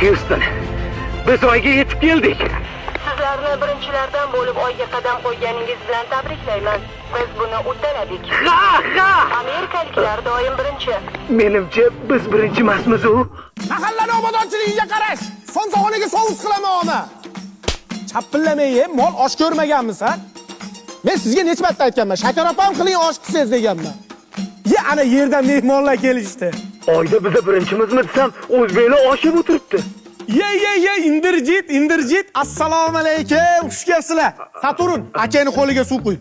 Houston, biz oyga yetib keldik. Sizlarni birinchilardan bo'lib oyga qadam qo'yganingiz bilan tabriklayman. Biz buni uddaladik. Ha! Amerikaliklar doim birinchi. Menimcha biz birinchi emasmiz u. Mahallani obodonchiligiga qarash. Somsog'oniga sovus qilaman ona. Chapillamay ye, mol osh ko'rmaganmisan? Men sizga necha marta aytganman, shakar opam qiling osh qilsangiz deganman. Ye, ana yerdan mehmonlar kelishdi. Oyda biz birinchimizmi desam, o'zbeklar oshib o'tiribdi. Ye, indirjit. Assalomu alaykum. Xush kelibsizlar. Saturn, akani qo'liga suv qo'y.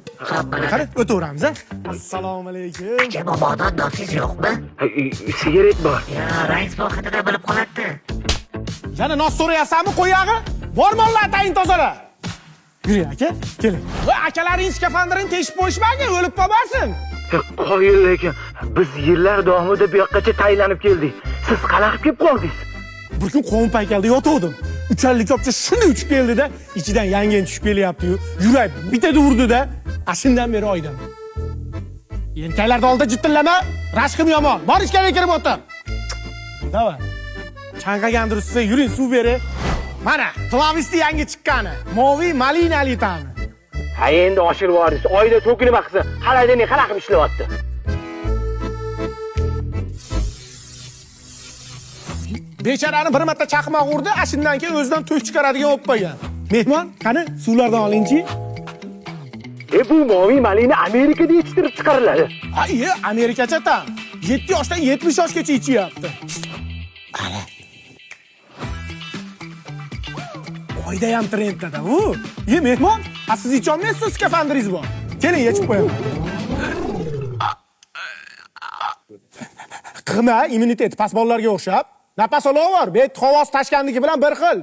Qara, o'taveramiz, ha? Assalomu alaykum. Kecha bobodan do'stingiz yo'qmi? Sigaret bor. Ya, rais bu haqida bilib qoladi. Yana nos so'rayapsanmi, qo'yag'i? Bor mollar atayin tozala. Yuring, aka, keling. Va akalaring skafandrini teshib qo'yishmagan, o'lib qolmasin. Qoyil lekin biz yillar davomida bu yoqqacha taylanib keldik. Siz qalaqib kelib qoldingiz. Bir kun qovun paykalda yotuvdim. Uchallik kopcha shunday uchib keldi-da, ichidan yangen tushib kelyapti-yu. Yurak bitada urdi-da, ashundan beri oydan. Yelkalarda oldida jittillama, rashqim yomon. Borish kerak kirib o'tir. Davay. Chanqagan dursiz, yuring suv beri. Mana, Tlavisti yangi chiqqani. Moviy malinali ta'mi. Ha endi oshirib yuborsiz. Oyda to'kilib qilsa, xaladini qanaqib ishlayapti? Bechorani bir marta chaqmoq urdi, ashundan keyin o'zidan to'sh chiqaradigan bo'lib qolgan. Mehmon, qani suvlardan oling-chi. Bu moviy malina Amerikada yetishtirib chiqariladi. Ha, Amerikacha tam. 7 yoshdan 70 yoshgacha ichyapti. Qara. Oyda ham trendda u. Mehmon, siz icholmaysiz, skafandringiz bor. Keling, yechib qo'yaman. Qilma, immunitet past bolalarga o'xshab. Nafas olaver, bet havosi tashkandagi bilan bir xil.